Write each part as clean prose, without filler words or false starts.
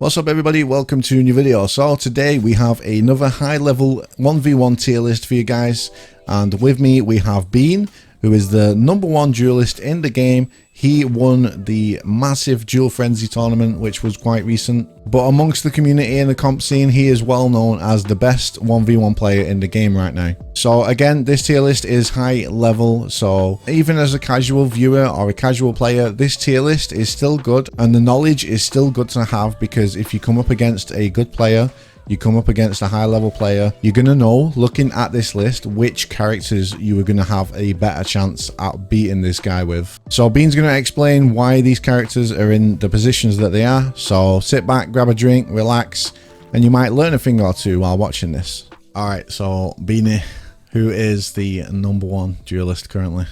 What's up everybody, welcome to a new video. So today we have another high level 1v1 tier list for you guys, and with me we have Bean, who is the #1 duelist in the game. He won the massive Duel Frenzy tournament, which was quite recent, but amongst the community and the comp scene, he is well known as the best 1v1 player in the game right now. So again, this tier list is high level, so even as a casual viewer or a casual player, this tier list is still good, and the knowledge is still good to have, because if you come up against a good player, you come up against a high level player, you're going to know, looking at this list, which characters you are going to have a better chance at beating this guy with. So Bean's going to explain why these characters are in the positions that they are. So sit back, grab a drink, relax, and you might learn a thing or two while watching this. Alright, so Beanie, who is the #1 duelist currently?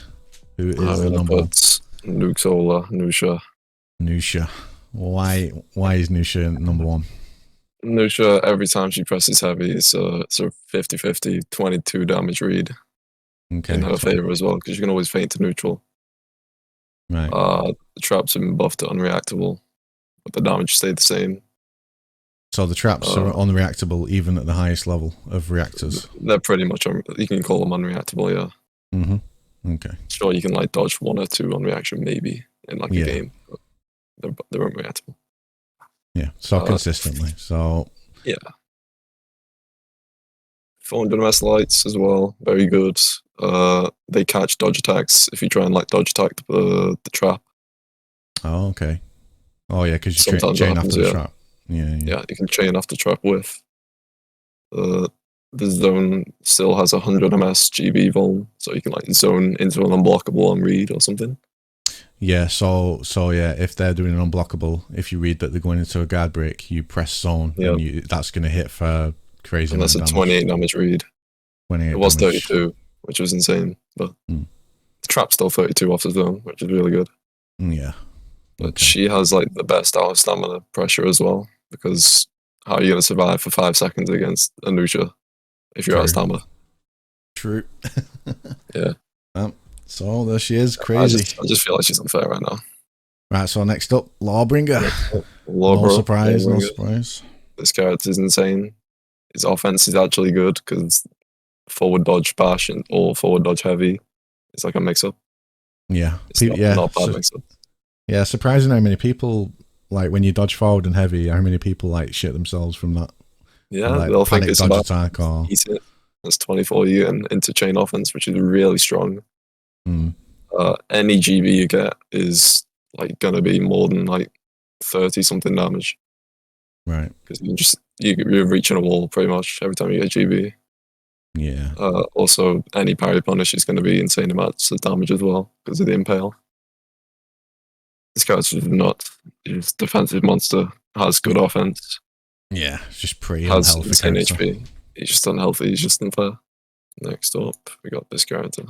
Who is the #1? Nuxola, Nusha. Nusha. Why is Nusha #1? Nusha, every time she presses heavy, it's a 50-50, 22 damage read in her favor as well, because you can always feint to neutral. Right. The traps have been buffed to unreactable, but the damage stayed the same. So the traps are unreactable even at the highest level of reactors? They're pretty much, you can call them unreactable, yeah. Mm-hmm. Okay. Sure, you can like dodge 1 or 2 on reaction maybe in like a game, but they're unreactable. Yeah, so consistently. So yeah, 400 MS lights as well, very good. They catch dodge attacks if you try and like dodge attack the trap. Oh, okay. Oh yeah, because you chain after the trap. Yeah, you can chain after trap with. The zone still has 100 MS GB vol, so you can like zone into an unblockable on read or something. Yeah, so yeah, if they're doing an unblockable, if you read that they're going into a guard break, you press zone, and that's going to hit for crazy. And that's a 28 damage read. 28 it was damage. 32, which was insane, but the trap's still 32 off the zone, which is really good. Yeah. But she has like the best out of stamina pressure as well, because how are you going to survive for 5 seconds against Anusha if you're out of stamina? True. Yeah. So there she is, crazy. I just feel like she's unfair right now. Right, so next up, Lawbringer. No surprise, no surprise. This character is insane. His offense is actually good, because forward dodge bash or forward dodge heavy is like a mix-up. Yeah. It's not bad mix-up. Yeah, surprising how many people, like when you dodge forward and heavy, how many people like shit themselves from that. Yeah, like, they'll think it's about attack or... That's 24 and into chain offense, which is really strong. Any GB you get is like gonna be more than like 30 something damage. Right. Because you're reaching a wall pretty much every time you get GB. Yeah. Also, any parry punish is going to be insane amounts of damage as well because of the impale. This guy's just nuts. He's a defensive monster. Has good offense. Yeah, just pretty has unhealthy insane character. HP. He's just unhealthy. He's just unfair. Next up, we got this character.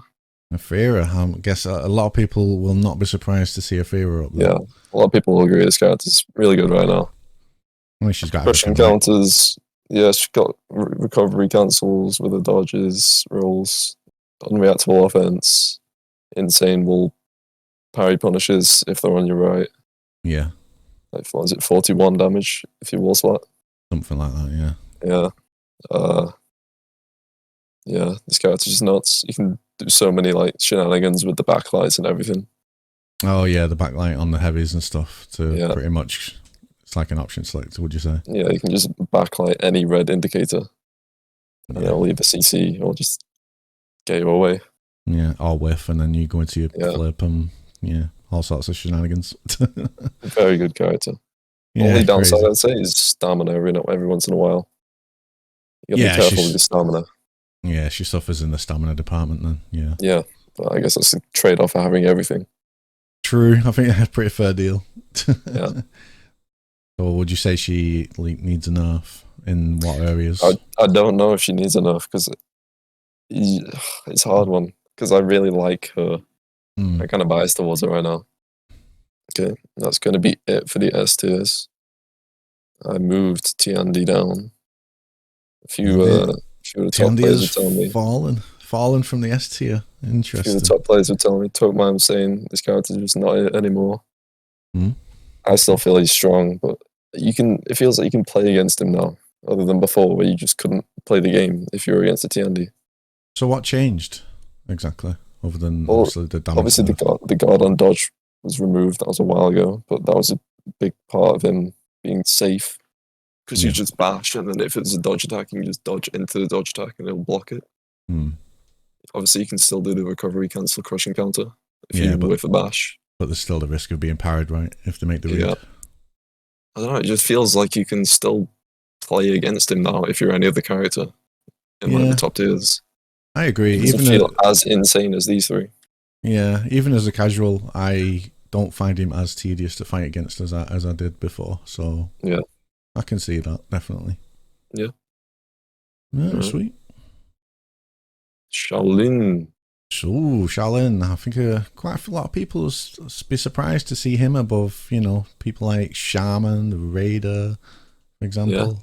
Afira. I guess a lot of people will not be surprised to see Afira up there. Yeah, a lot of people will agree this character's really good right now. Well, she's got pushing counters. Yeah, she's got recovery cancels with her dodges, rolls, unreactable offense, insane wall parry punishes if they're on your right. Yeah. Like, what is it, 41 damage if you wall slap? Something like that, yeah. Yeah. Yeah, this character's just nuts. You can do so many like shenanigans with the backlights and everything. Oh yeah, the backlight on the heavies and stuff to pretty much, it's like an option selector, would you say? Yeah, you can just backlight any red indicator and it'll leave a CC or just get you away. Yeah, or whiff, and then you go into your flip and all sorts of shenanigans. Very good character. Only downside I'd say is stamina every once in a while. You gotta be careful with your stamina. Yeah, she suffers in the stamina department then, yeah. Yeah, but I guess that's a trade-off for having everything. True, I think that's a pretty fair deal. Yeah. So would you say she needs a nerf? In what areas? I don't know if she needs a nerf, because it's a hard one, because I really like her. I'm kind of biased towards her right now. Okay, that's going to be it for the S tiers. I moved Tiandi down. A few of the top players would tell me. Fallen from the S tier. Interesting. A few of the top players would tell me. Tokman saying this character's just not it anymore. I still feel he's strong, but It feels like you can play against him now, other than before where you just couldn't play the game if you were against a TND. So what changed exactly, other than Well, obviously the damage? obviously the guard on dodge was removed. That was a while ago, but that was a big part of him being safe because you Yeah. just bash, and then if it's a dodge attack, you can just dodge into the dodge attack and it'll block it. Obviously, you can still do the recovery cancel crushing counter if you whiff a bash. But there's still the risk of being parried, right? If they make the read. Yeah. I don't know. It just feels like you can still play against him now if you're any other character in like the top tiers. I agree. It doesn't feel as insane as these three. Yeah, even as a casual, I don't find him as tedious to fight against as I did before. So yeah, I can see that definitely. Yeah. Sweet. Shaolin. So Shaolin, I think quite a lot of people will be surprised to see him above, people like Shaman, the Raider, for example.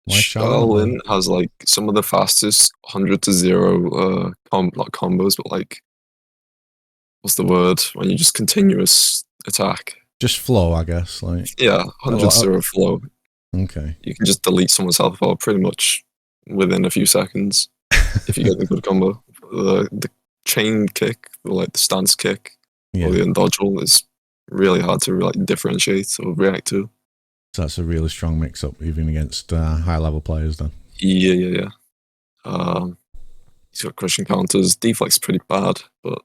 Yeah. Shaolin has like some of the fastest 100 to 0 not combos, but like what's the word when you just continuous attack? Just flow, I guess. Like 100 to 0 flow. Okay. You can just delete someone's health bar pretty much within a few seconds if you get the good combo. The chain kick, like the stance kick, or the undodgeable is really hard to like differentiate or react to. So that's a really strong mix-up, even against high-level players, then. Yeah. He's got crushing counters. Deflect's pretty bad, but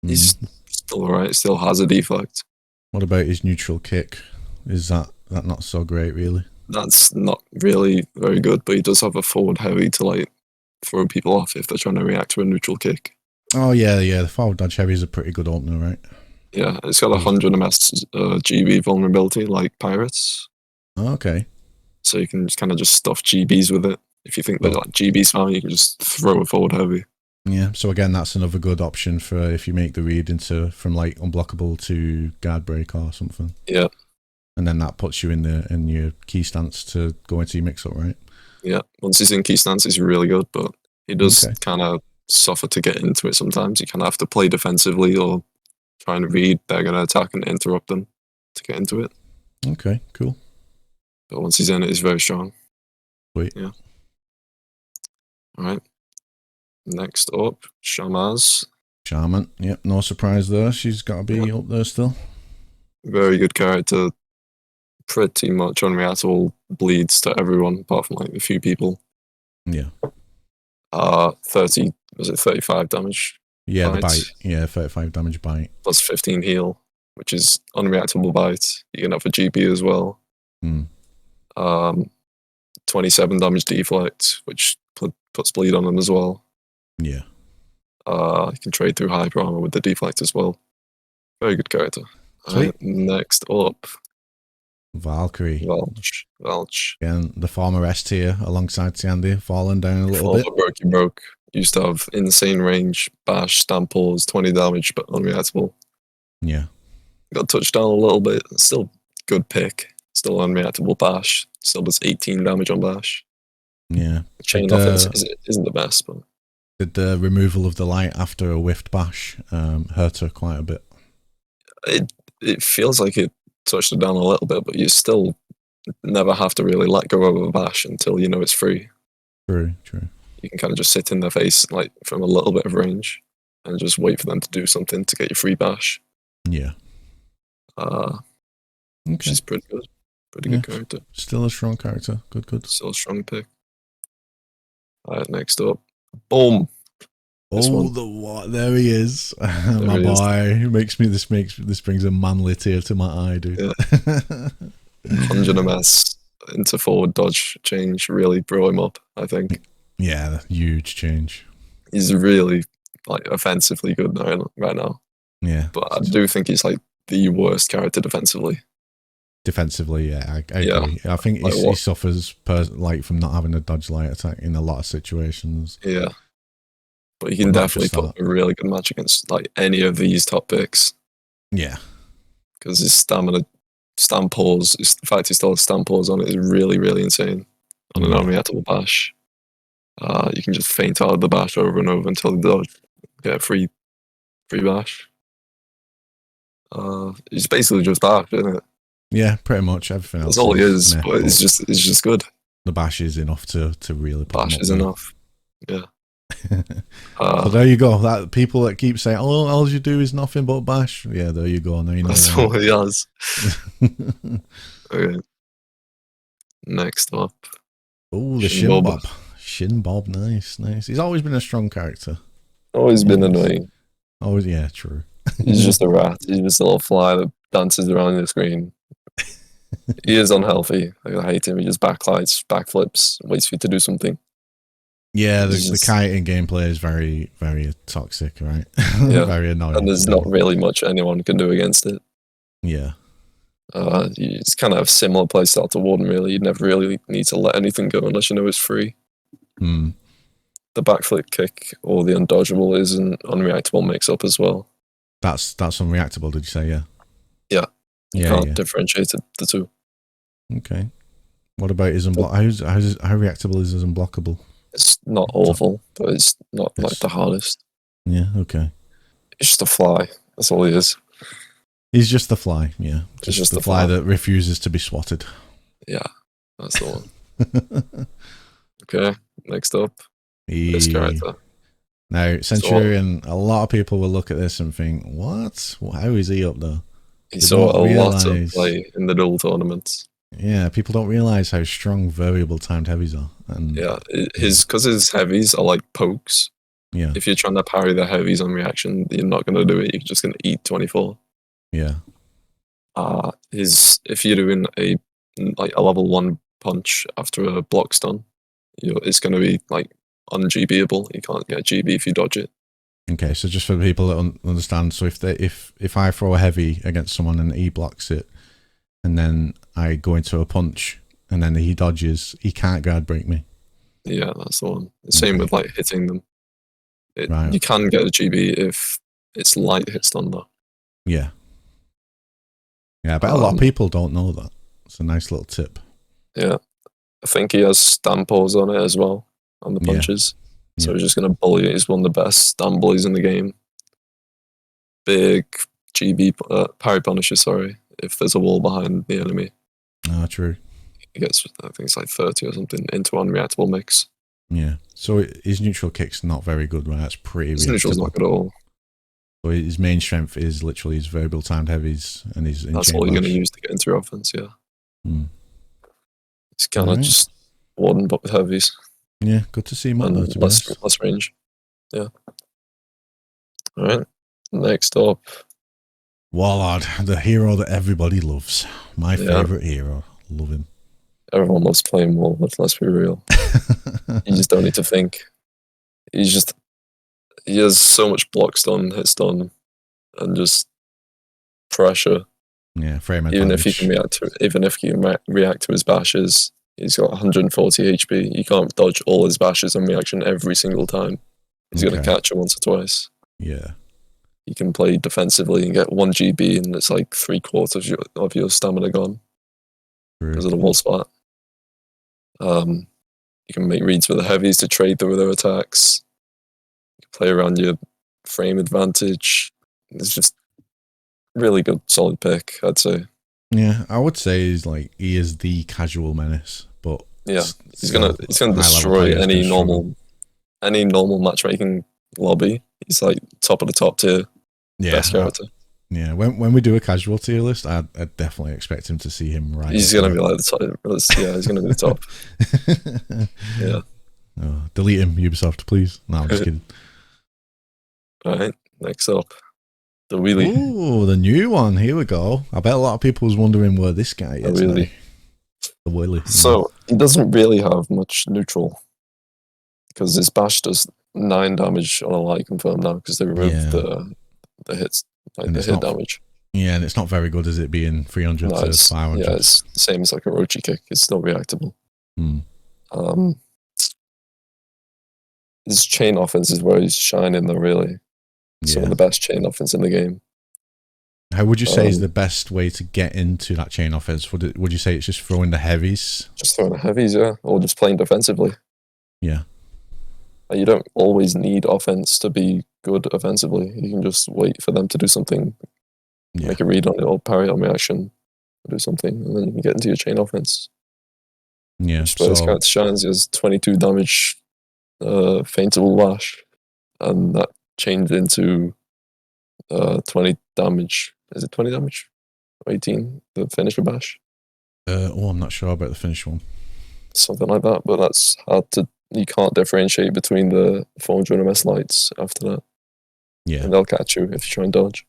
he's still alright. Still has a deflect. What about his neutral kick? Is that not so great, really? That's not really very good, but he does have a forward heavy to like throw people off if they're trying to react to a neutral kick. Oh yeah. The forward dodge heavy is a pretty good opener, right? Yeah, it's got 100 MS GB vulnerability like Pirates. Oh, okay. So you can just kind of just stuff GBs with it. If you think that like GB's fine, you can just throw a forward heavy. Yeah, so again, that's another good option for if you make the read from like unblockable to guard break or something. Yeah. And then that puts you in your key stance to go into your mix-up, right? Yeah, once he's in key stance, he's really good, but he does kind of suffer to get into it sometimes. You kind of have to play defensively or try and read they're going to attack and interrupt them to get into it. Okay, cool. But once he's in it, he's very strong. Sweet. Yeah. All right. Next up, Shamaz. Shaman. Yep, no surprise there. She's got to be up there still. Very good character. Pretty much unreactable, bleeds to everyone apart from like a few people. Yeah. 35 damage? Yeah, the bite. Yeah, 35 damage bite. Plus 15 heal, which is unreactable bite. You can have a GP as well. 27 damage deflect, which puts bleed on them as well. Yeah. You can trade through hyper armor with the deflect as well. Very good character. Sweet. Next up, Valkyrie. Valch. Again, the former S tier alongside Sandy, falling down a little bit. Broke. Used to have insane range, bash, stamp pulls, 20 damage, but unreactable. Yeah. Got touched down a little bit. Still good pick. Still unreactable bash. Still does 18 damage on bash. Yeah. Chain offense isn't the best, but did the removal of the light after a whiffed bash hurt her quite a bit? It feels like it touched it down a little bit, but you still never have to really let go of a bash until you know it's free. True. You can kind of just sit in their face like from a little bit of range and just wait for them to do something to get your free bash. Yeah. She's pretty good. Pretty good character. Still a strong character. Good. Still a strong pick. Alright, next up. Boom. There he is. My boy. This brings a manly tear to my eye, dude. Yeah. 100 MS into forward dodge change really brought him up, I think. Yeah, huge change. He's really like offensively good right now. Yeah. But I do think he's like the worst character defensively. Defensively, yeah, I agree. I think he suffers from not having a dodge light attack in a lot of situations. Yeah. But he can definitely put a really good match against like any of these top picks. Yeah. Because his stamina, stamp pulls, the fact he still has stamp pulls on it is really, really insane. On an unreactable bash. You can just feint out of the bash over and over until the dodge. Get a free bash. It's basically just bash, isn't it? Yeah, pretty much everything else. That's all he is, meh, but it's just good. the bash is enough to really put Bash him up is there. enough. Yeah. So there you go. That people that keep saying, "Oh, all you do is nothing but bash." Yeah, there you go. Now you know. That's all he has. Okay. Next up. Oh, the Shin Bob. Shin Bob, nice. He's always been a strong character. Always been annoying. Always, yeah, true. He's just a rat. He's just a little fly that dances around the screen. He is unhealthy. I hate him. He just backlights, backflips, waits for you to do something. Yeah, the kiting gameplay is very, very toxic, right? Yeah. Very annoying. And there's not really much anyone can do against it. Yeah. It's kind of a similar playstyle to Warden, really. You never really need to let anything go unless you know it's free. Mm. The backflip kick or the undodgeable is an unreactable mix-up as well. That's unreactable, did you say? Yeah. Yeah. You can't differentiate the two. Okay. What about his unblockable? How reactable is his unblockable? It's not awful, but it's not like the hardest. Yeah, okay. It's just a fly. That's all he is. He's just the fly, yeah. Just the fly that refuses to be swatted. Yeah, that's the one. Okay, next up. This character. Now, Centurion, a lot of people will look at this and think, what? How is he up there? He saw a lot of play in the dual tournaments. Yeah, people don't realise how strong variable timed heavies are. And yeah, because his heavies are like pokes. Yeah. If you're trying to parry the heavies on reaction, you're not going to do it. You're just going to eat 24. Yeah. If you're doing a level 1 punch after a block stun, it's going to be like un-GBable. You can't get GB if you dodge it. Okay, so just for people that understand, so if I throw a heavy against someone and he blocks it, and then I go into a punch, and then he dodges, he can't guard break me. Yeah, that's the one. Same with like hitting them. You can get a GB if it's light hit stun though. Yeah. Yeah, but a lot of people don't know that. It's a nice little tip. Yeah. I think he has stampos on it as well, on the punches. Yeah. So he's just going to bully it. He's one of the best stun bullies in the game. Big GB, parry punisher, sorry, if there's a wall behind the enemy. Ah, true. He gets, I think it's like 30 or something, into unreactable mix. Yeah. So his neutral kick's not very good, right? That's pretty His neutral's not good at all. So his main strength is literally his variable timed heavies and his That's all you're going to use to get into your offense, yeah. Mm. It's kind of just Warden, but with heavies. Yeah, good to see him on there, to be honest. Less range. Yeah. Alright, next up. Warlord, the hero that everybody loves. My favourite hero. Love him. Everyone loves playing Warlord, let's be real. You just don't need to think. He has so much block stun, hit stun, and just pressure. Yeah, frame even if he can react to his bashes, he's got 140 HP. You can't dodge all his bashes and reaction every single time. He's going to catch it once or twice. Yeah. You can play defensively and get 1 GB, and it's like 3/4 of your stamina gone because of the wall spot. You can make reads with the heavies to trade with their attacks. You can play around your frame advantage. It's just really good, solid pick, I'd say. Yeah, I would say he is the casual menace, but yeah, he's gonna destroy any normal matchmaking lobby. He's like top of the top tier, best character. Yeah, when we do a casual tier list, I'd definitely expect him to see him right. He's gonna be like the top. Yeah, he's gonna be the top. Yeah. Oh, delete him, Ubisoft, please. No, I'm just kidding. All right, next up. The wheelie. Ooh, the new one. Here we go. I bet a lot of people was wondering where this guy is. The wheelie. The wheelie. So he doesn't really have much neutral because his bash does 9 damage on a light confirm now because they removed the hits, the hit damage. Yeah, and it's not very good, is it, being 300 to 500? Yeah, it's the same as like a Rochi kick. It's still reactable. His chain offense is where he's shining though, really. Some of the best chain offense in the game. How would you say is the best way to get into that chain offense? Would you say it's just throwing the heavies? Just throwing the heavies, yeah. Or just playing defensively. Yeah. You don't always need offense to be good offensively. You can just wait for them to do something, make a read on it, or parry on reaction. do something, and then you can get into your chain offense. Yeah. Which is where this So character shines. He has 22 damage, faintable lash, and that changed into 20 damage. Is it 20 damage? 18, the finish with bash? I'm not sure about the finish one. Something like that, but that's hard to. You can't differentiate between the 400 MS lights after that. Yeah. And they'll catch you if you try and dodge.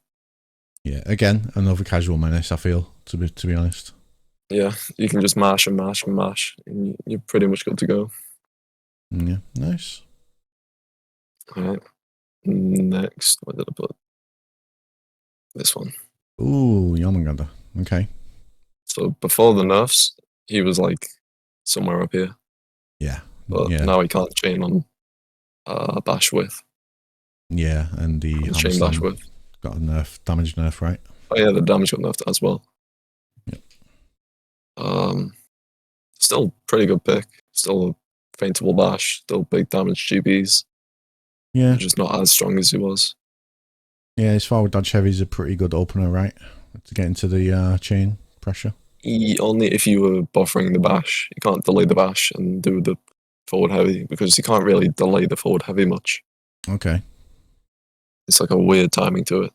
Yeah. Again, another casual menace, I feel, to be honest. Yeah, you can just mash and mash and mash, and you're pretty much good to go. Yeah. Nice. Alright. Next, where did I put? This one. Ooh, Yamaganda. Okay. So before the nerfs, he was like somewhere up here. Yeah. But Yeah. now he can't chain on bash with. Yeah, and the hammer chain bash slam with. got a nerf, damage nerf, right? Oh yeah, the damage got nerfed as well. Yep. Still pretty good pick. Still a faintable bash. Still big damage GBs. Yeah. Just not as strong as he was. Yeah, his forward dodge heavy is a pretty good opener, right? To get into the chain pressure. Only if you were buffering the bash. You can't delay the bash and do the forward heavy because you can't really delay the forward heavy much. Okay. It's like a weird timing to it.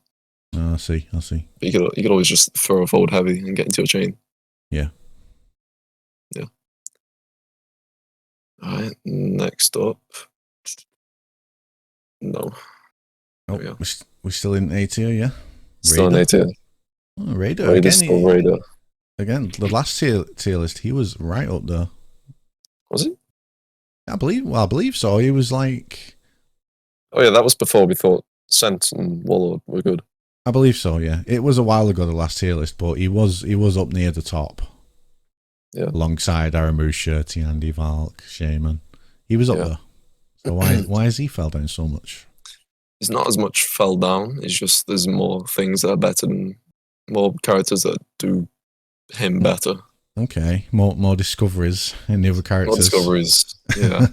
I see. But you could always just throw a forward heavy and get into a chain. Yeah. Yeah. Alright, next up. No. Oh, we're still in A tier, yeah? Still in A tier. Oh, Raider. Raider's still Raider. Again, the last tier list, he was right up there. Was he? I believe so. He was like... Oh yeah, that was before we thought Scent and Warlord were good. I believe so, yeah. It was a while ago, the last tier list, but he was up near the top. Yeah. Alongside Aramusha, Tiandi, Valk, Shaman. He was up there. So why has he fell down so much? He's not as much fell down. It's just there's more things that are better than more characters that do him better. Okay, more discoveries in the other characters. More discoveries, yeah.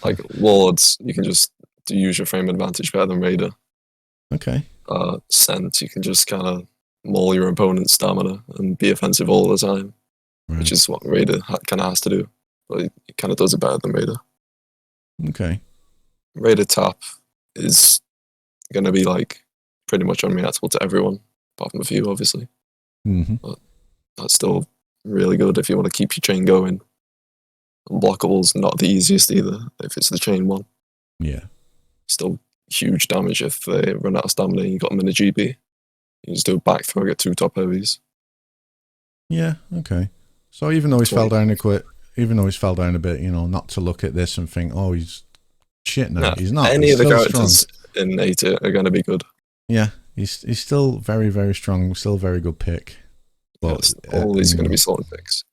Like Warlords, you can just use your frame advantage better than Raider. Okay. Scent, you can just kind of maul your opponent's stamina and be offensive all the time, which is what Raider kind of has to do. But he kind of does it better than Raider. Okay. Raider tap is going to be like pretty much unreactable to everyone, apart from a few, obviously. But that's still really good if you want to keep your chain going. Unblockable's not the easiest either if it's the chain one. Yeah. Still huge damage if they run out of stamina and you got them in a GB. You just do a back throw, get 2 top heavies. Yeah, okay. So even though he's fell down a bit, you know, not to look at this and think, oh, he's shit now. He's not. Any he's of the still characters strong. in 8 are going to be good. Yeah, he's still very, very strong. Still a very good pick. But all these are going to be solid picks.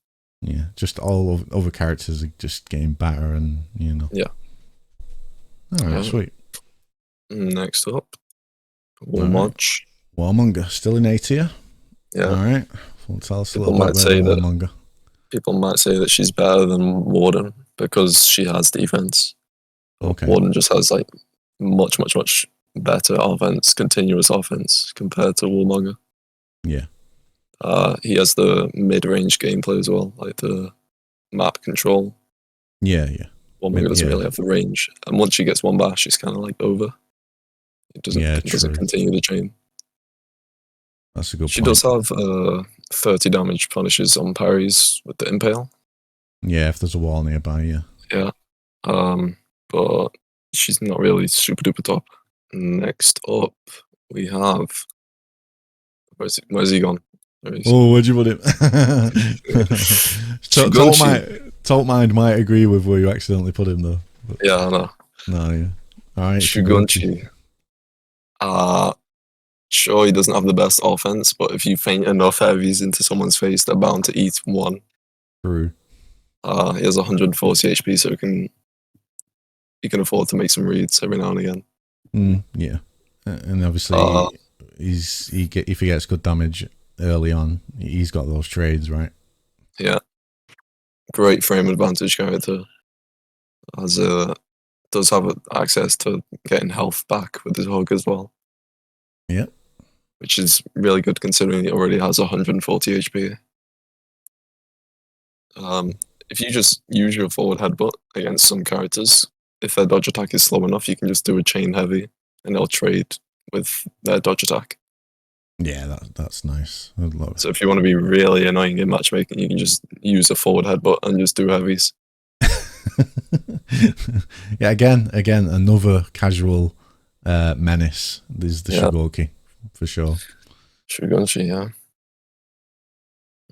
Yeah, just all other characters are just getting better and, you know. Yeah. All right, sweet. Next up, Warmonger. Warmonger, still in A tier? Yeah. All right. Well, tell us a little bit about Warmonger. People might say that she's better than Warden because she has defense. Okay. Warden just has like much better offense, continuous offense compared to Warmonger. Yeah. He has the mid-range gameplay as well, like the map control. Yeah. Warmonger doesn't really have the range, and once she gets one bash, she's kind of like over. It doesn't continue the chain. That's a good point. She does have 30 damage punishes on parries with the impale. Yeah, if there's a wall nearby, yeah. Yeah. But she's not really super duper top. Next up, we have... Where's he gone? Oh, where'd you put him? Top Mind might agree with where you accidentally put him, though. But yeah, I know. No, yeah. All right, Shugunchi. Sure, he doesn't have the best offense, but if you feint enough heavies into someone's face, they're bound to eat one. True. He has 140 HP, so he can afford to make some reads every now and again. Yeah, and obviously, if he gets good damage early on, he's got those trades, right? Yeah. Great frame advantage character. Does have access to getting health back with his hug as well. Yeah. Which is really good considering he already has 140 HP. If you just use your forward headbutt against some characters, if their dodge attack is slow enough, you can just do a chain heavy, and they'll trade with their dodge attack. Yeah, that's nice. I'd love it. So if you want to be really annoying in matchmaking, you can just use a forward headbutt and just do heavies. Yeah, again, another casual menace. There's the Shugoki for sure. Shugonshi, yeah.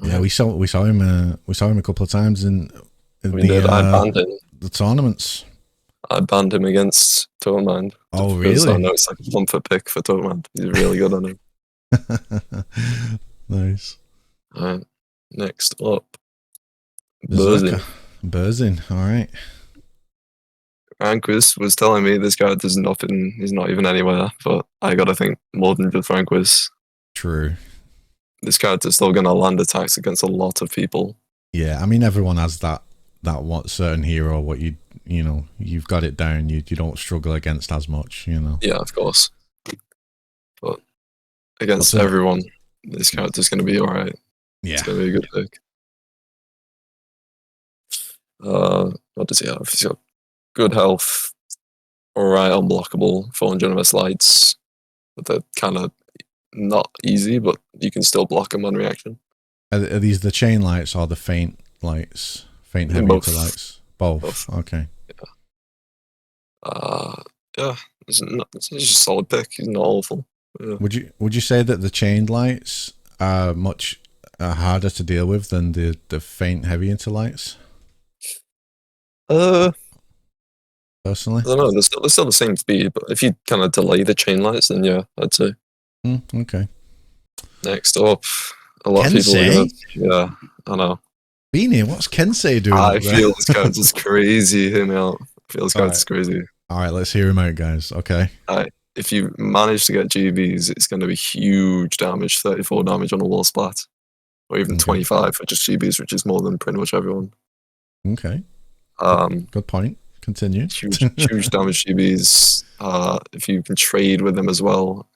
Yeah, we saw him a couple of times in the tournaments. I banned him against Toadman. Oh, because really? I know it's like a bumper pick for Toadman. He's really good on him. Nice. Alright, next up, Burzin, all right. Franquist was telling me this guy does nothing, he's not even anywhere, but I gotta think more than just Franquist. True. This character's still gonna land attacks against a lot of people. Yeah, I mean everyone has that one certain hero what you know, you've got it down, you don't struggle against as much, you know. Yeah, of course. But against everyone, this character's gonna be alright. Yeah. It's gonna be a good pick. What does he have? He's got good health, alright, unblockable, 400 MS lights, but they're kind of not easy, but you can still block them on reaction. Are these the chain lights or the faint lights? Faint heavy lights? Both. Okay. Yeah. It's just a solid pick. He's not awful. Yeah. Would you say that the chain lights are much harder to deal with than the faint heavy lights? Personally, I don't know. They're still the same speed, but if you kind of delay the chain lights, then yeah, I'd say. Okay. Next up, a lot of people are gonna. Yeah, I know. Beanie, what's Kensei doing? I feel this character's crazy. Hear me out. I feel this character's crazy. All right, let's hear him out, guys. Okay. If you manage to get GBs, it's going to be huge damage, 34 damage on a wall splat, or even 25 for just GBs, which is more than pretty much everyone. Okay. Good point. Continue. Huge damage GBs. If you can trade with them as well,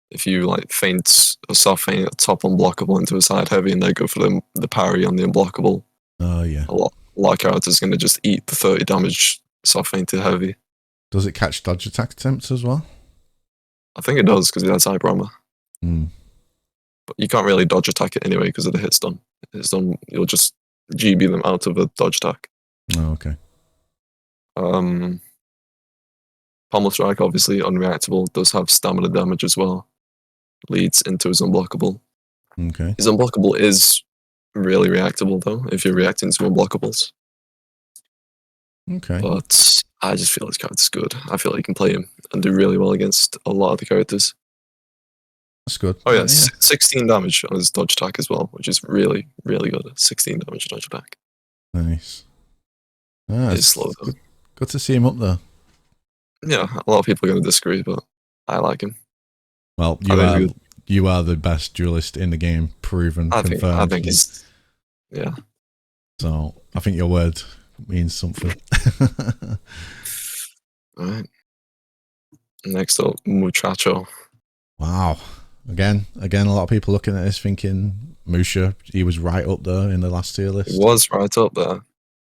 if you like feint a soft feint at top unblockable into a side heavy, and they go for the parry on the unblockable. Oh yeah. A lot of characters are going to just eat the 30 damage soft feint to heavy. Does it catch dodge attack attempts as well? I think it does because it has hyper armor. But you can't really dodge attack it anyway because of the hit stun. Hit stun, you'll just GB them out of a dodge attack. Oh, okay. Pommel Strike, obviously, unreactable, does have stamina damage as well. Leads into his unblockable. Okay. His unblockable is really reactable, though, if you're reacting to unblockables. Okay. But I just feel this character's good. I feel like you can play him and do really well against a lot of the characters. That's good. Oh yeah, 16 damage on his dodge attack as well, which is really, really good. 16 damage dodge attack. Nice. It's slow though. Good to see him up there. Yeah, a lot of people are going to disagree, but I like him. Well, you are the best duelist in the game, proven, confirmed. I think he's, yeah. So I think your word means something. All right. Next up, Muchacho. Wow. Again, a lot of people looking at this thinking Musha, he was right up there in the last tier list. He was right up there.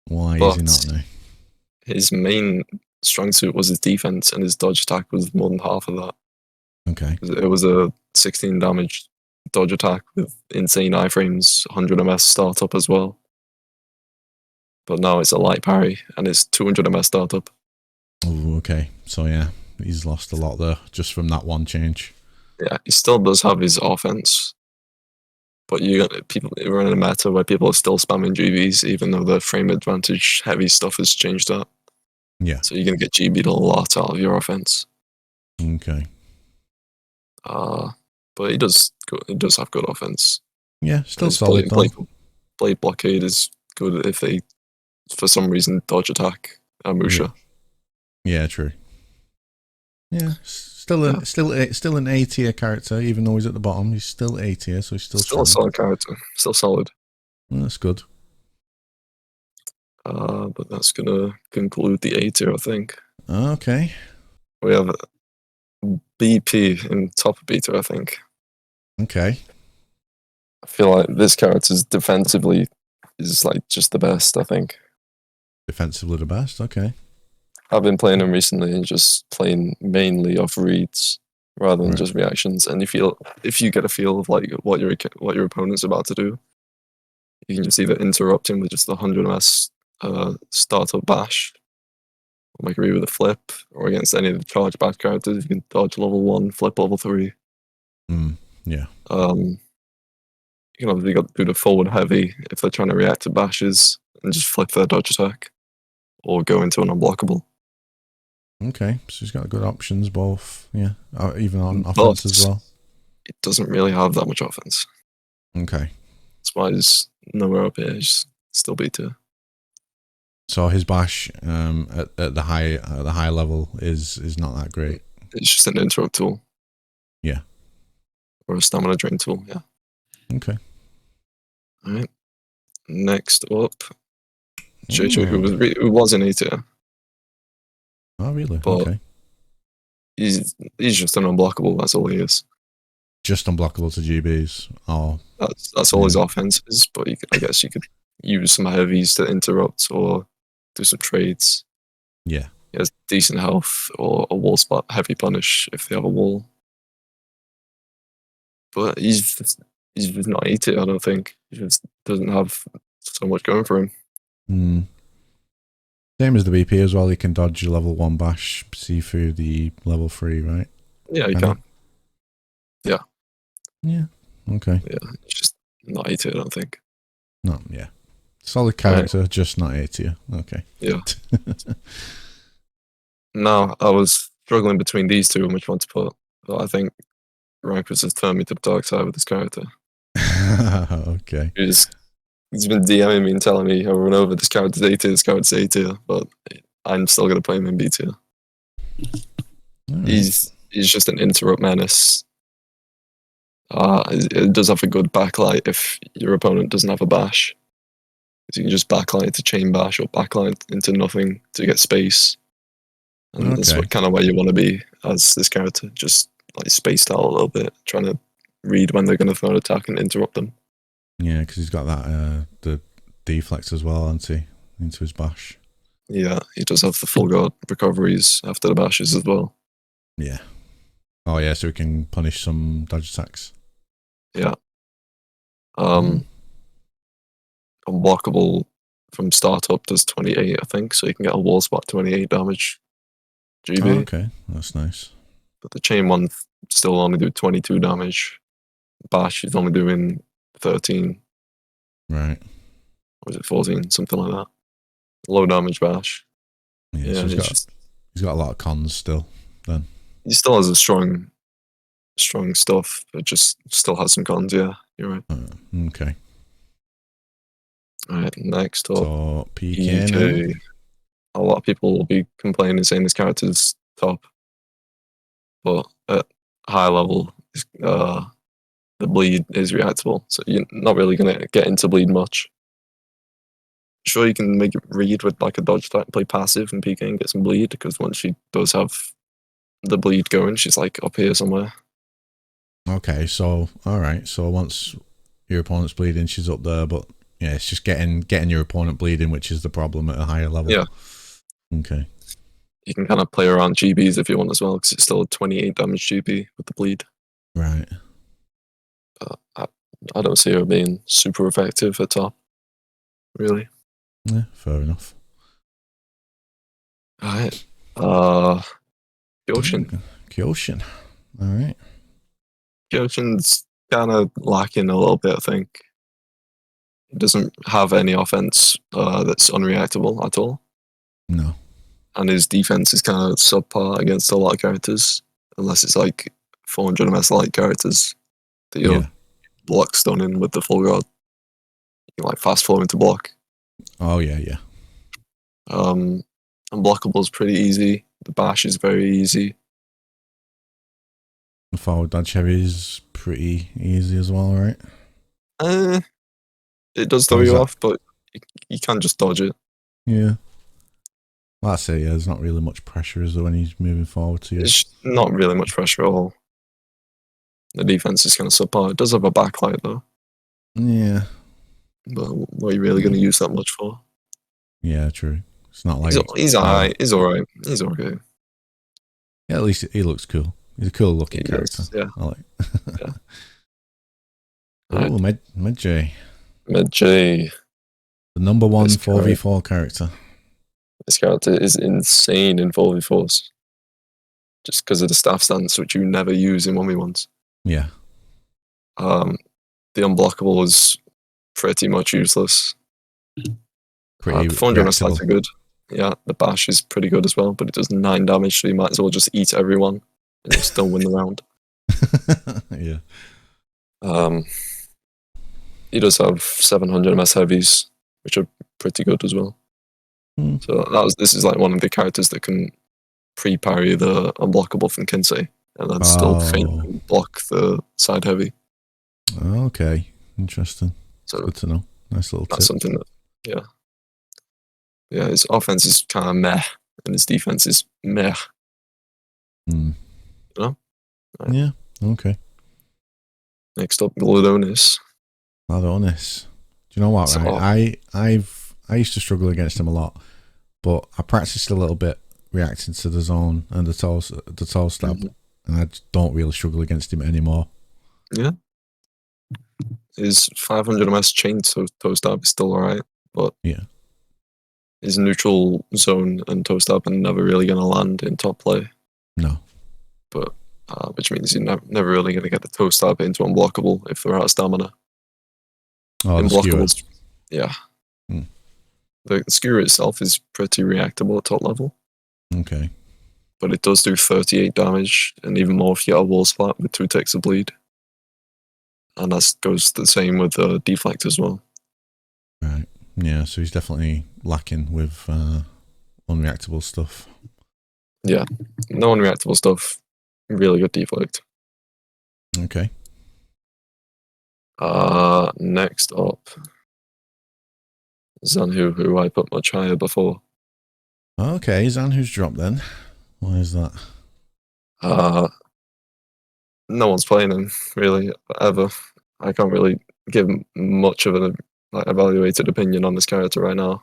Why is he not now? His main strong suit was his defense, and his dodge attack was more than half of that. Okay. It was a 16 damage dodge attack with insane iframes, 100 MS startup as well. But now it's a light parry, and it's 200 MS startup. Oh, okay. So yeah, he's lost a lot there just from that one change. Yeah, he still does have his offense, but we're in a meta where people are still spamming GBs, even though the frame advantage heavy stuff has changed up. Yeah. So you're gonna get GB'd a lot out of your offense. Okay. But he does have good offense. Yeah, still solid. Blade blockade is good if they, for some reason, dodge attack Musha. Yeah, true. Yeah, still an A tier character, even though he's at the bottom. He's still A tier, so he's still a solid character. Still solid. Well, that's good. But that's gonna conclude the A tier, I think. Okay. We have BP in top of B tier, I think. Okay. I feel like this character's defensively is like just the best, I think. Defensively the best. Okay. I've been playing him recently and just playing mainly off reads rather than Right. just reactions. And if you get a feel of like what your opponent's about to do, you can just either interrupt him with just the 100 ms startup bash, or make agree with a flip, or against any of the charge bash characters, you can dodge level 1, flip level 3. Yeah. You can obviously do the forward heavy if they're trying to react to bashes and just flip their dodge attack, or go into an unblockable. Okay, so he's got good options both, yeah, even on But offense as well. it doesn't really have that much offense. Okay. That's why he's nowhere up here. He's still B2. So his bash at the high level is not that great. It's just an interrupt tool. Yeah. Or a stamina drain tool, yeah. Okay. Alright. Next up, JJ, who was in A2. Oh really? But okay. He's just an unblockable, that's all he is. Just unblockable to GBs. Oh. That's all his offense is, but I guess you could use some heavies to interrupt or do some trades. Yeah. He has decent health or a wall spot heavy punish if they have a wall. But he's just not A2, I don't think. He just doesn't have so much going for him. Same as the BP as well, he can dodge level 1 bash, see through the level 3, right? Yeah, he can. Yeah. Yeah. Okay. Yeah, it's just not A2, I don't think. No, yeah. Solid character, just not A2. Okay. Yeah. No, I was struggling between these two and which one to put. But I think Rankus has turned me to the dark side with this character. Okay. He's been DMing me and telling me over and over, this character's A tier, this character's A tier, but I'm still going to play him in B tier. Right. He's just an interrupt menace. It does have a good backlight if your opponent doesn't have a bash. You can just backlight to chain bash or backlight into nothing to get space. And that's kind of where you want to be as this character, just like spaced out a little bit, trying to read when they're going to throw an attack and interrupt them. Yeah, because he's got that the deflex as well, hasn't he, into his bash. Yeah, he does have the full guard recoveries after the bashes as well. Yeah. Oh yeah, so he can punish some dodge attacks. Yeah. Unblockable from startup does 28, I think, so you can get a wall spot 28 damage. GB. Oh, okay, that's nice. But the chain one still only do 22 damage. Bash is only doing 13. Right. Or is it 14? Something like that. Low damage bash. Yeah, so he's got a lot of cons still then. He still has a strong stuff, but just still has some cons, yeah. You're right. Okay. Alright, next up. So PK. A lot of people will be complaining saying this character's top. But at high level, the bleed is reactable, so you're not really going to get into bleed much. Sure, you can make it read with like a dodge attack, play passive and PK and get some bleed, because once she does have the bleed going, she's like up here somewhere. Okay, so alright, so once your opponent's bleeding, she's up there, but yeah, it's just getting your opponent bleeding, which is the problem at a higher level. Yeah. Okay. You can kind of play around GBs if you want as well, because it's still a 28 damage GB with the bleed. Right. I don't see her being super effective at top, really. Yeah, fair enough. Alright. Kyoshin. Kyoshin. Alright. Kyoshin's kind of lacking a little bit, I think. He doesn't have any offense that's unreactable at all. No. And his defense is kind of subpar against a lot of characters, unless it's like 400 MS light characters that you're block stunning with the full guard. You like fast flow into block. Oh yeah, yeah. Unblockable is pretty easy. The bash is very easy. The forward dodge heavy is pretty easy as well, right? It does throw you off, but you can just dodge it. Yeah. Well, that's it, yeah. There's not really much pressure, is there, when he's moving forward to you? It's not really much pressure at all. The defense is kind of subpar. It does have a backlight, though. Yeah. but what are you really going to use that much for? Yeah, true. It's not like He's alright. He's alright. He's okay. Yeah, at least he looks cool. He's a cool looking He character. is, yeah. I like. Yeah. Oh, Med J. Med J. The number one This 4v4 character. This character is insane in 4v4s. Just because of the staff stance, which you never use in 1v1s. Yeah. The unblockable is pretty much useless. Pretty the 400 MS reactable. lights are good. Yeah, the bash is pretty good as well, but it does 9 damage, so you might as well just eat everyone and you'll still win the round. Yeah. He does have 700 MS heavies, which are pretty good as well. So this is like one of the characters that can pre-parry the unblockable from Kinsey and then still feint block the side heavy. Okay, interesting. So good to know. Nice little that's tip. something that, yeah, his offense is kind of meh, and his defense is meh. You know? Right. Yeah. Okay. Next up, Gladonis. Gladonis. Do you know what? So, right, I used to struggle against him a lot, but I practiced a little bit reacting to the zone and the toe stab, and I don't really struggle against him anymore. Yeah. His 500 MS chain toe stab is still alright, but yeah, his neutral zone and toe stab are never really going to land in top play. No. But which means you're never really going to get the toe stab into unblockable if they're out of stamina. Oh, unblockables, yeah. The skewer itself is pretty reactable at top level. Okay. But it does do 38 damage, and even more if you get a wall splat with 2 ticks of bleed. And that goes the same with deflect as well. Right. Yeah, so he's definitely lacking with unreactable stuff. Yeah. No unreactable stuff. Really good deflect. Okay. Next up, Zanhu, who I put much higher before. Okay, Zanhu's dropped then. Why is that? No one's playing him, really, ever. I can't really give much of an evaluated opinion on this character right now.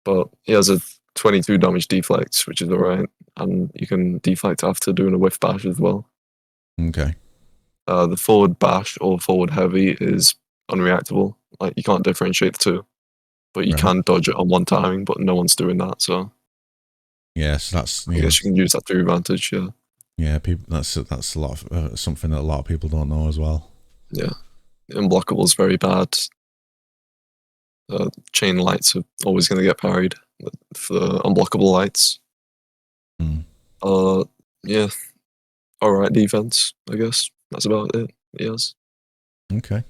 But he has a 22 damage deflect, which is alright, and you can deflect after doing a whiff bash as well. Okay. The forward bash or forward heavy is unreactable. Like, you can't differentiate the two. But you can dodge it on one timing, but no one's doing that, so... Yeah, so that's... I guess you can use that to your advantage, yeah. Yeah, people. That's a lot of something that a lot of people don't know as well. Yeah. Unblockable is very bad. Chain lights are always going to get parried for the unblockable lights. Yeah. Alright defense, I guess. That's about it. Yes. Okay.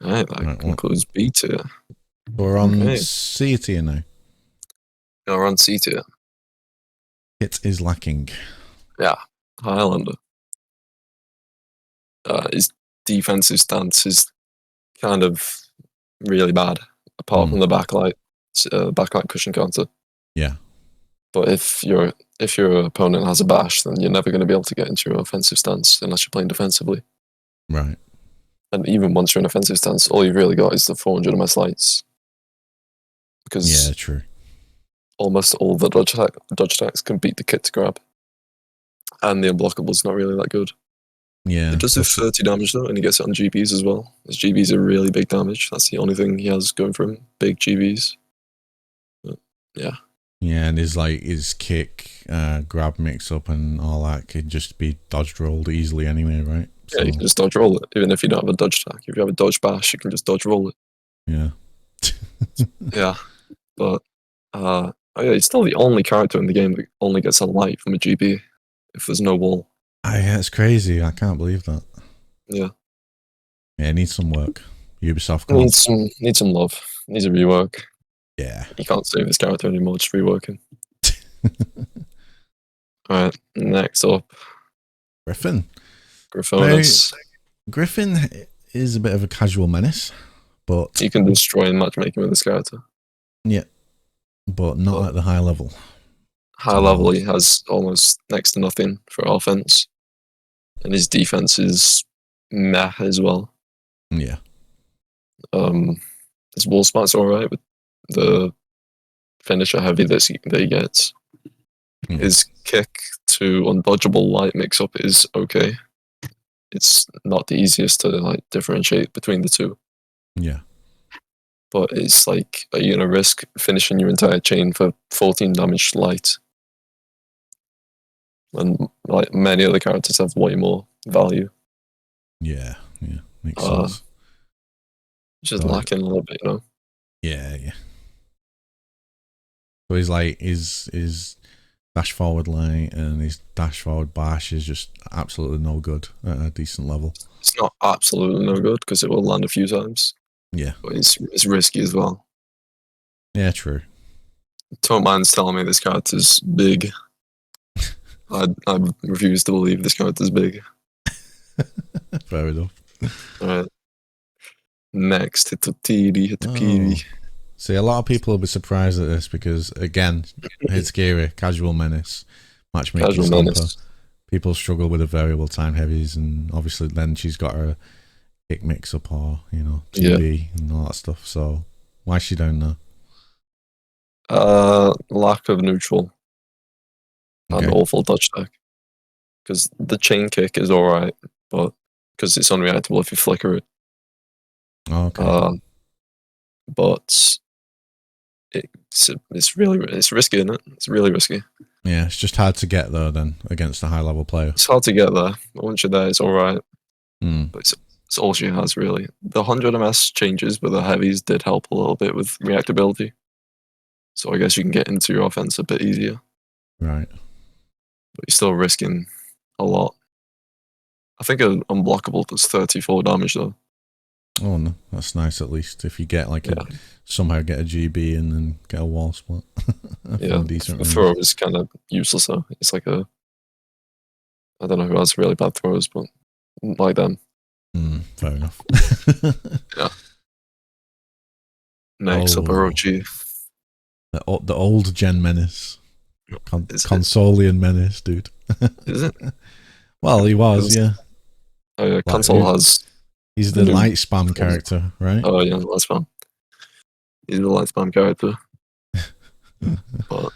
Alright, that concludes B tier. We're on C tier now. No, we're on C tier. It is lacking. Yeah. Highlander. His defensive stance is kind of really bad, apart from the backlight cushion counter. Yeah. But if your opponent has a bash, then you're never going to be able to get into your offensive stance unless you're playing defensively. Right. And even once you're in offensive stance, all you've really got is the 400 MS lights. Because yeah, true. Almost all the dodge attacks can beat the kit to grab. And the unblockable's not really that good. Yeah. It does do 30 damage though, and he gets it on GBs as well. His GBs are really big damage. That's the only thing he has going for him. Big GBs. But, yeah. Yeah, and his kick, grab mix up and all that could just be dodge rolled easily anyway, right? So, yeah, you can just dodge roll it, even if you don't have a dodge attack. If you have a dodge bash, you can just dodge roll it. Yeah. Yeah. But yeah, he's still the only character in the game that only gets a light from a GB if there's no wall. Yeah, it's crazy. I can't believe that. Yeah. Yeah, it needs some work. Ubisoft needs some love. Needs a rework. Yeah. You can't save this character anymore, just reworking. Alright, next up. Griffin. Griffonus. Now, Griffin is a bit of a casual menace, but... You can destroy matchmaking with this character. Yeah. But not at the high level. High level, he has almost next to nothing for offense. And his defense is meh as well. Yeah. His wall smart's alright, but the finisher heavy that he gets. His kick to undodgeable light mix-up is okay. It's not the easiest to like differentiate between the two. Yeah. But it's like, are you gonna risk finishing your entire chain for 14 damage light? And like many other characters have way more value. Yeah, makes sense. Just lacking a little bit, you know. Yeah. So he's like his dash forward light and his dash forward bash is just absolutely no good at a decent level. It's not absolutely no good because it will land a few times. Yeah, but it's risky as well. Yeah, true. Don't mind telling me this character's big. I refuse to believe this character's big. Fair enough. Alright. Next, Hitotiri. See, a lot of people will be surprised at this because, again, Hitsukiri, casual menace, matchmaking stomper. People struggle with the variable time heavies, and obviously then she's got her kick mix up or, you know, GB and all that stuff. So, why is she down there? Lack of neutral. And awful dodge attack. Because the chain kick is alright, but because it's unreactable if you flicker it. Okay. But it's risky, isn't it? It's really risky. Yeah, it's just hard to get though then against a high level player. It's hard to get there, but once you're there, it's alright. Mm. But it's all she has really. The 100 MS changes with the heavies did help a little bit with reactability. So I guess you can get into your offense a bit easier. Right. But you're still risking a lot. I think an unblockable does 34 damage though. Oh no, that's nice at least. If you get like somehow get a GB and then get a wall spot. Yeah, the throw is kind of useless though. It's like I don't know who has really bad throws, but like them. Fair enough. Yeah. Next up, Orochi. The old gen menace. Consolian menace, dude. Is it? Well, he was, yeah. Oh yeah, Console has... He's the light spam character, right? Oh yeah, light spam. He's the light spam character. But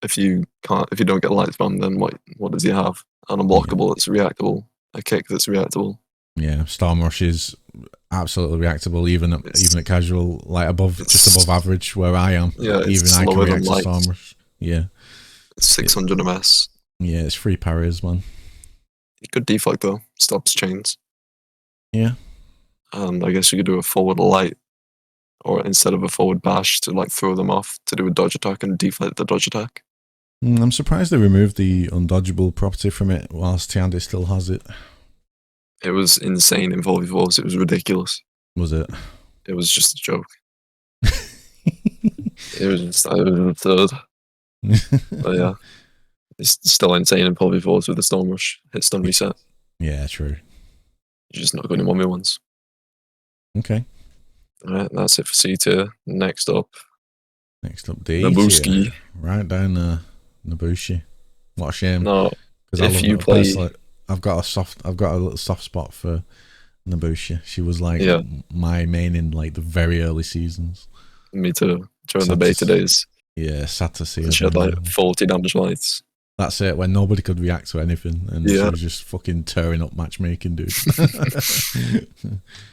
if you don't get light spam, then what does he have? An unblockable that's reactable, a kick that's reactable. Yeah, Storm Rush is absolutely reactable, even at casual, like just above average where I am. Yeah, even I can react to Storm Rush. Yeah, it's 600 MS. Yeah, it's free parries, man. Good deflect though, stops chains. Yeah. And I guess you could do a forward light, or instead of a forward bash, to like throw them off to do a dodge attack and deflect the dodge attack. I'm surprised they removed the undodgeable property from it whilst Tiandi still has it. It was insane in 4v4s. It was ridiculous. Was it? It was just a joke. It was absurd. But yeah, it's still insane in 4v4s with the Storm Rush. Hit stun reset. Yeah, true. You're just not good in 1v1s. Okay. Alright, that's it for C tier. Next up, D Nabuski. Tier. Right down there. Nabushi. What a shame. No, if you play, I've got a little soft spot for Nabushi. She was like my main in like the very early seasons. Me too. During the beta days. Yeah, sad to see her. She had like 40 damage lights. That's it, when nobody could react to anything, and she was just fucking tearing up matchmaking, dude.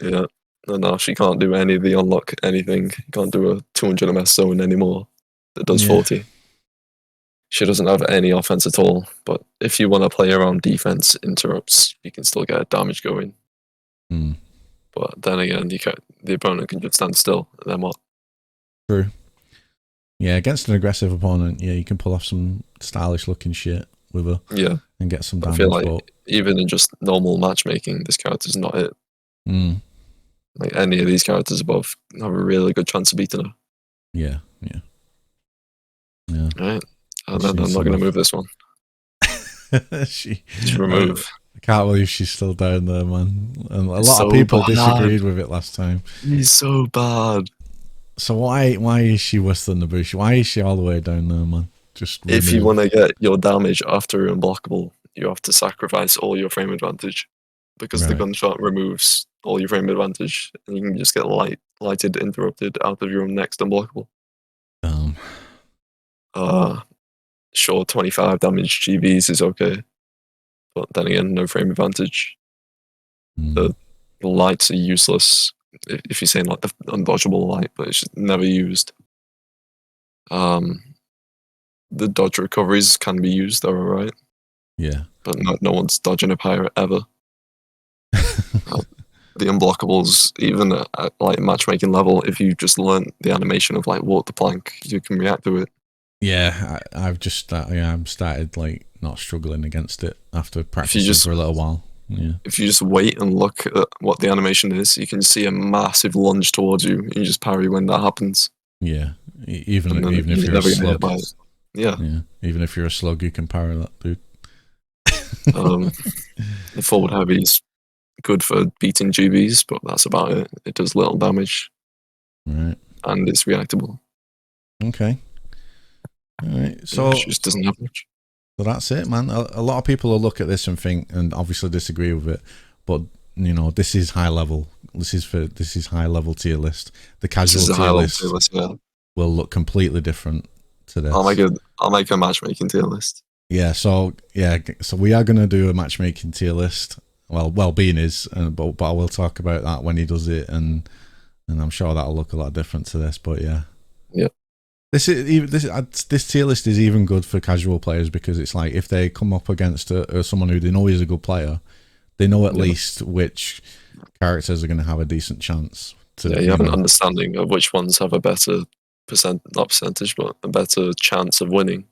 Yeah. No, she can't do any of the unlock anything. Can't do a 200 MS zone anymore that does 40. She doesn't have any offense at all, but if you want to play around defense interrupts, you can still get damage going. But then again, the opponent can just stand still, and then what? True. Yeah, against an aggressive opponent, you can pull off some stylish looking shit with her. Yeah. And get some damage. I feel like even in just normal matchmaking, this character's not it. Like any of these characters above have a really good chance of beating her. Yeah. Right. And then I'm not going to move this one. She remove. I can't believe she's still down there, man. And a lot of people disagreed with it last time. He's so bad. So why is she worse than Nabushi? Why is she all the way down there, man? Just remove. If you want to get your damage after unblockable, you have to sacrifice all your frame advantage, because the gunshot removes all your frame advantage, and you can just get lighted, interrupted out of your own next unblockable. Sure, 25 damage GBs is okay, but then again, no frame advantage. The lights are useless if you're saying like the undodgeable light, but it's just never used. The dodge recoveries can be used, they're alright. Yeah. But no one's dodging a pirate ever. The unblockables, even at like matchmaking level, if you just learn the animation of like walk the plank, you can react to it. Yeah, I've just I'm started like not struggling against it after practicing for a little while. Yeah. If you just wait and look at what the animation is, you can see a massive lunge towards you, and you just parry when that happens. Yeah, even if you're a slug. Yeah, even if you're a slug, you can parry that, dude. The forward heavy is good for beating GBs, but that's about it. It does little damage. Right. And it's reactable. Okay. All right. So it just doesn't have much. So that's it, man. A lot of people will look at this and think, and obviously disagree with it, but you know, this is high level. This is high level tier list. The casual tier list will look completely different to this. I'll make a matchmaking tier list. Yeah. So we are gonna do a matchmaking tier list. Well, Bean is, but I will talk about that when he does it, and I'm sure that'll look a lot different to this. But yeah. Yeah. This tier list is even good for casual players, because it's like if they come up against someone who they know is a good player, they know at least which characters are going to have a decent chance. You have an understanding of which ones have a better not percentage, but a better chance of winning.